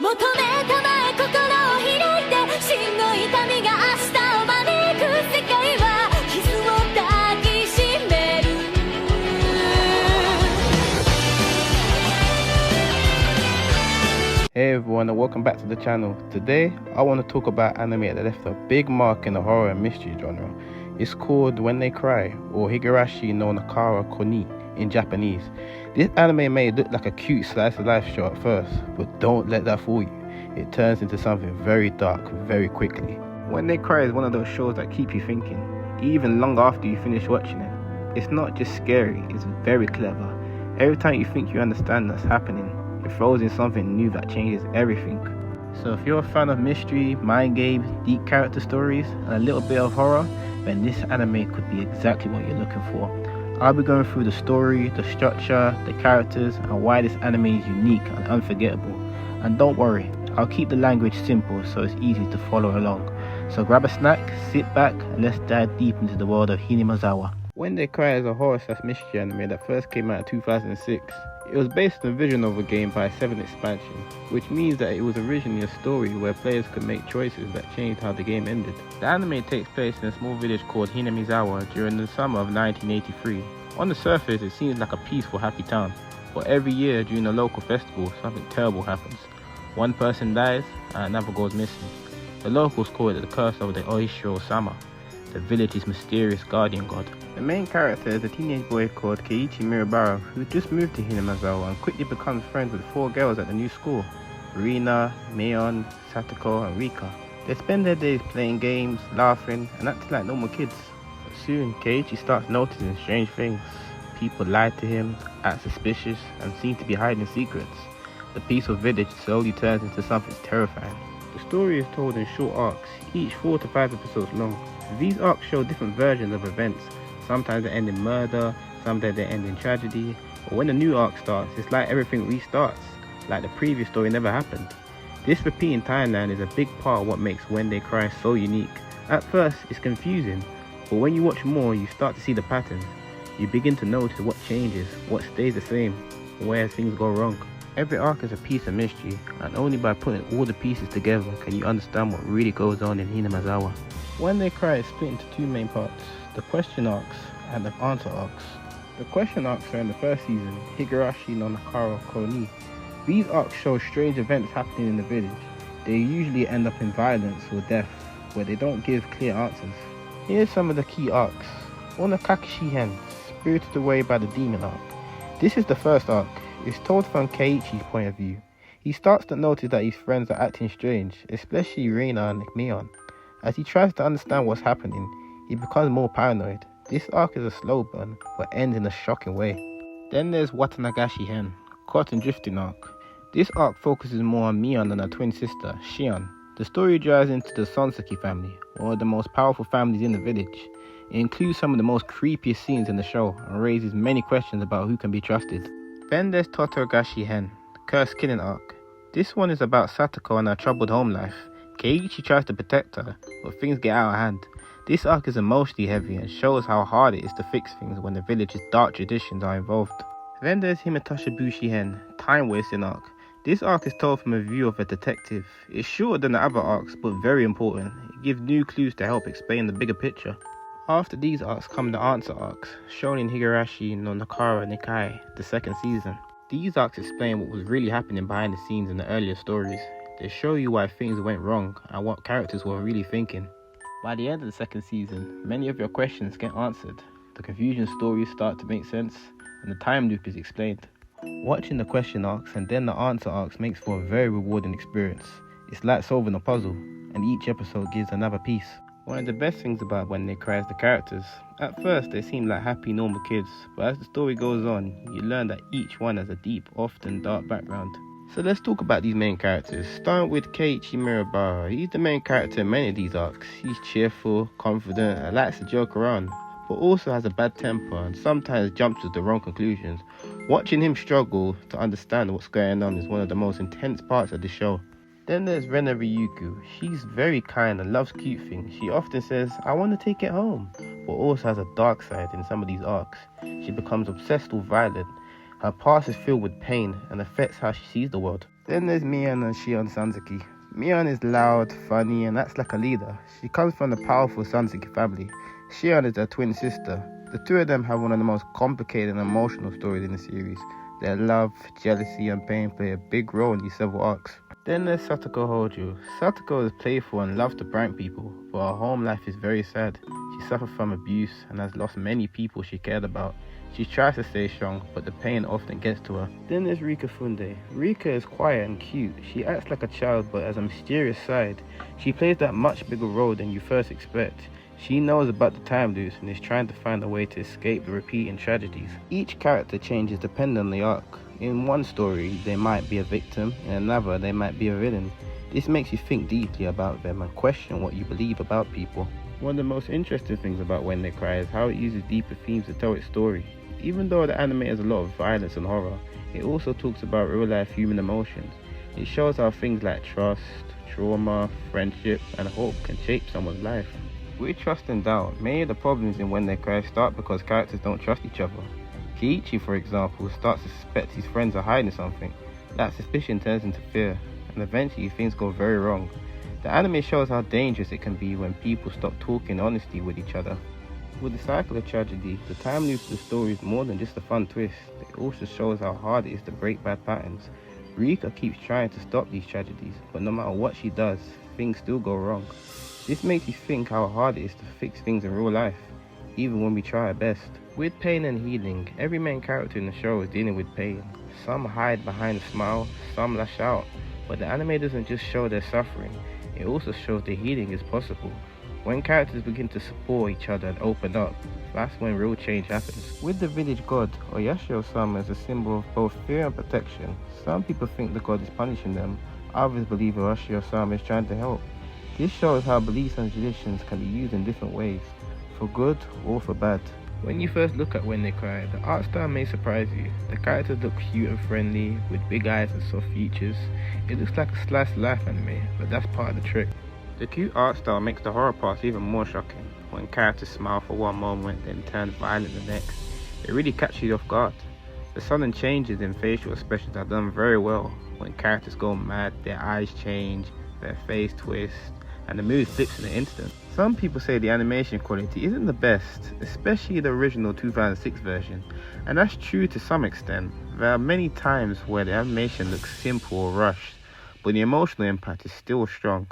Hey everyone, and welcome back to the channel. Today I want to talk about anime that left a big mark in the horror and mystery genre. It's called When They Cry, or Higurashi no Nakara Koni in Japanese. This anime may look like a cute slice of life show at first, but don't let that fool you. It turns into something very dark very quickly. When They Cry is one of those shows that keep you thinking, even long after you finish watching it. It's not just scary, it's very clever. Every time you think you understand what's happening, it throws in something new that changes everything. So if you're a fan of mystery, mind games, deep character stories, and a little bit of horror, then this anime could be exactly what you're looking for. I'll be going through the story, the structure, the characters, and why this anime is unique and unforgettable. And don't worry, I'll keep the language simple so it's easy to follow along. So grab a snack, sit back, and let's dive deep into the world of Hinimazawa. When They Cry is a horror/mystery anime that first came out in 2006. It was based on a visual novel game by 7 Expansion, which means that it was originally a story where players could make choices that changed how the game ended. The anime takes place in a small village called Hinamizawa during the summer of 1983. On the surface, it seems like a peaceful, happy town, but every year during a local festival, something terrible happens. One person dies and another goes missing. The locals call it the curse of the Oishiro-sama, the village's mysterious guardian god. The main character is a teenage boy called Keiichi Mirabara, who just moved to Hinamizawa and quickly becomes friends with 4 girls at the new school: Rina, Meion, Satoko, and Rika. They spend their days playing games, laughing, and acting like normal kids. But soon, Keiichi starts noticing strange things. People lie to him, act suspicious, and seem to be hiding secrets. The peaceful village slowly turns into something terrifying. The story is told in short arcs, each 4 to 5 episodes long. These arcs show different versions of events. Sometimes they end in murder, sometimes they end in tragedy, but when a new arc starts, it's like everything restarts, like the previous story never happened. This repeating timeline is a big part of what makes When They Cry so unique. At first, it's confusing, but when you watch more, you start to see the patterns. You begin to notice what changes, what stays the same, where things go wrong. Every arc is a piece of mystery, and only by putting all the pieces together can you understand what really goes on in Hinamizawa. When They Cry is split into 2 main parts, the question arcs and the answer arcs. The question arcs are in the first season, Higurashi no Nakara Koni. These arcs show strange events happening in the village. They usually end up in violence or death, where they don't give clear answers. Here's some of the key arcs. Onakakishi Hen, spirited away by the demon arc. This is the first arc. It's told from Keiichi's point of view. He starts to notice that his friends are acting strange, especially Reina and Meion. As he tries to understand what's happening, he becomes more paranoid. This arc is a slow burn, but ends in a shocking way. Then there's Watanagashi Hen, Caught and Drifting arc. This arc focuses more on Meion and her twin sister, Shion. The story drives into the Sonseki family, one of the most powerful families in the village. It includes some of the most creepiest scenes in the show, and raises many questions about who can be trusted. Then there's Totorogashi Hen, Cursed Killing arc. This one is about Satoko and her troubled home life. Keiichi tries to protect her, but things get out of hand. This arc is emotionally heavy and shows how hard it is to fix things when the village's dark traditions are involved. Then there's Himetashi Bushi Hen, Time Wasting arc. This arc is told from a view of a detective. It's shorter than the other arcs, but very important. It gives new clues to help explain the bigger picture. After these arcs come the answer arcs, shown in Higurashi no Nakara Nikai, the second season. These arcs explain what was really happening behind the scenes in the earlier stories. They show you why things went wrong and what characters were really thinking. By the end of the second season, many of your questions get answered, the confusion stories start to make sense, and the time loop is explained. Watching the question arcs and then the answer arcs makes for a very rewarding experience. It's like solving a puzzle, and each episode gives another piece. One of the best things about When They Cry is the characters. At first they seem like happy normal kids, but as the story goes on, you learn that each one has a deep, often dark background. So let's talk about these main characters, starting with Keiichi Mirabara. He's the main character in many of these arcs. He's cheerful, confident, and likes to joke around, but also has a bad temper and sometimes jumps to the wrong conclusions. Watching him struggle to understand what's going on is one of the most intense parts of the show. Then there's Rena Ryuku. She's very kind and loves cute things. She often says, "I want to take it home," but also has a dark side in some of these arcs. She becomes obsessed or violent. Her past is filled with pain and affects how she sees the world. Then there's Mion and Shion Sanzuki. Mion is loud, funny, and acts like a leader. She comes from the powerful Sanzuki family. Shion is her twin sister. The two of them have one of the most complicated and emotional stories in the series. Their love, jealousy, and pain play a big role in these several arcs. Then there's Satoko Hojo. Satoko is playful and loves to prank people, but her home life is very sad. She suffered from abuse and has lost many people she cared about. She tries to stay strong, but the pain often gets to her. Then there's Rika Funde. Rika is quiet and cute. She acts like a child but has a mysterious side. She plays that much bigger role than you first expect. She knows about the time loops and is trying to find a way to escape the repeating tragedies. Each character changes depending on the arc. In one story, they might be a victim, in another, they might be a villain. This makes you think deeply about them and question what you believe about people. One of the most interesting things about When They Cry is how it uses deeper themes to tell its story. Even though the anime has a lot of violence and horror, it also talks about real-life human emotions. It shows how things like trust, trauma, friendship, and hope can shape someone's life. With trust and doubt, many of the problems in When They Cry start because characters don't trust each other. Kiichi, for example, starts to suspect his friends are hiding something. That suspicion turns into fear, and eventually things go very wrong. The anime shows how dangerous it can be when people stop talking honestly with each other. With the cycle of tragedy, the time loop of the story is more than just a fun twist. It also shows how hard it is to break bad patterns. Rika keeps trying to stop these tragedies, but no matter what she does, things still go wrong. This makes you think how hard it is to fix things in real life, even when we try our best. With pain and healing, every main character in the show is dealing with pain. Some hide behind a smile, some lash out, but the anime doesn't just show their suffering, it also shows the healing is possible. When characters begin to support each other and open up, that's when real change happens. With the village god, Oyashio-sama is a symbol of both fear and protection. Some people think the god is punishing them, others believe Oyashio-sama is trying to help. This shows how beliefs and traditions can be used in different ways, for good or for bad. When you first look at When They Cry, the art style may surprise you. The characters look cute and friendly, with big eyes and soft features. It looks like a slice of life anime, but that's part of the trick. The cute art style makes the horror parts even more shocking. When characters smile for one moment, then turn violent the next. It really catches you off guard. The sudden changes in facial expressions are done very well. When characters go mad, their eyes change, their face twists, and the mood flips in an instant. Some people say the animation quality isn't the best, especially the original 2006 version, and that's true to some extent. There are many times where the animation looks simple or rushed, but the emotional impact is still strong.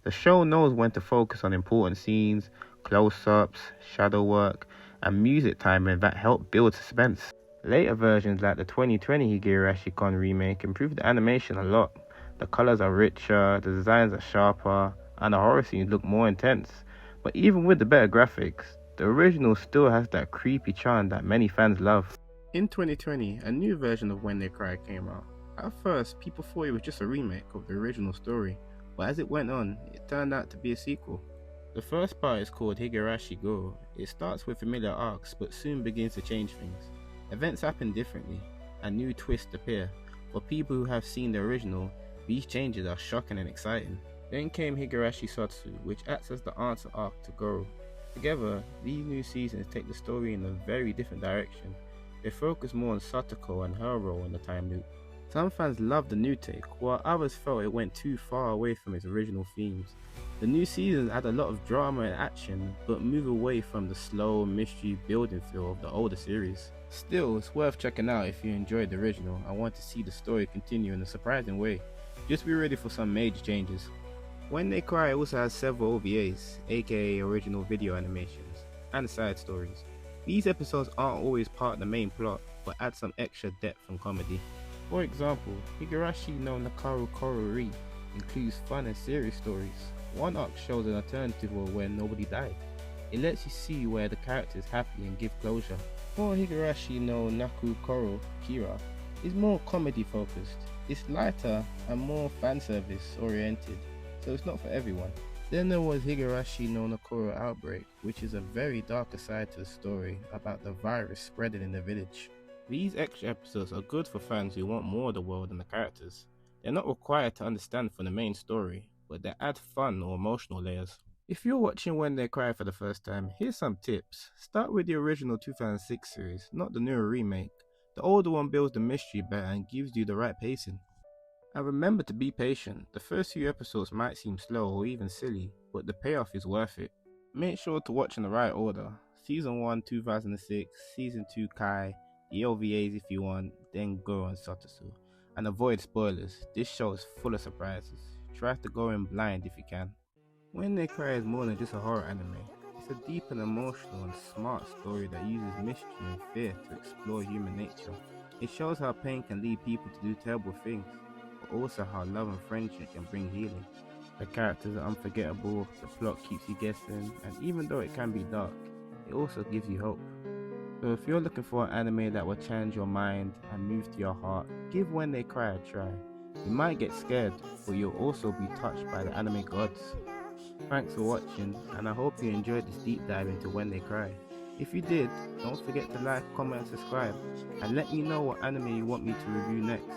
The show knows when to focus on important scenes, close-ups, shadow work, and music timing that help build suspense. Later versions like the 2020 Higurashi Kon remake improved the animation a lot. The colors are richer, the designs are sharper, and the horror scenes look more intense. But even with the better graphics, the original still has that creepy charm that many fans love. In 2020, a new version of When They Cry came out. At first, people thought it was just a remake of the original story, but as it went on, it turned out to be a sequel. The first part is called Higurashi Go. It starts with familiar arcs, but soon begins to change things. Events happen differently, and new twists appear. For people who have seen the original, these changes are shocking and exciting. Then came Higurashi Sotsu, which acts as the answer arc to Goro. Together, these new seasons take the story in a very different direction. They focus more on Satoko and her role in the time loop. Some fans loved the new take, while others felt it went too far away from its original themes. The new seasons add a lot of drama and action, but move away from the slow, mystery building feel of the older series. Still, it's worth checking out if you enjoyed the original and want to see the story continue in a surprising way. Just be ready for some major changes. When They Cry also has several OVAs, aka original video animations, and side stories. These episodes aren't always part of the main plot, but add some extra depth and comedy. For example, Higurashi no Nakaru Korori includes fun and serious stories. One arc shows an alternative world where nobody died. It lets you see where the character is happy and give closure. For Higurashi no Naku Koro Kira is more comedy focused. It's lighter and more fan service oriented, so it's not for everyone. Then there was Higurashi no Nakoro Outbreak, which is a very darker side to the story about the virus spreading in the village. These extra episodes are good for fans who want more of the world and the characters. They're not required to understand from the main story, but they add fun or emotional layers. If you're watching When They Cry for the first time, here's some tips. Start with the original 2006 series, not the newer remake. The older one builds the mystery better and gives you the right pacing. And remember to be patient. The first few episodes might seem slow or even silly, but the payoff is worth it. Make sure to watch in the right order. Season 1 2006, Season 2 Kai, the OVAs if you want, then Goro and Satosu. And avoid spoilers, this show is full of surprises. Try to go in blind if you can. When They Cry is more than just a horror anime. It's a deep and emotional and smart story that uses mystery and fear to explore human nature. It shows how pain can lead people to do terrible things, but also how love and friendship can bring healing. The characters are unforgettable, the plot keeps you guessing, and even though it can be dark, it also gives you hope. So if you're looking for an anime that will change your mind and move to your heart, give When They Cry a try. You might get scared, but you'll also be touched by the anime gods. Thanks for watching, and I hope you enjoyed this deep dive into When They Cry. If you did, don't forget to like, comment and subscribe, and let me know what anime you want me to review next.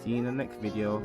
See you in the next video.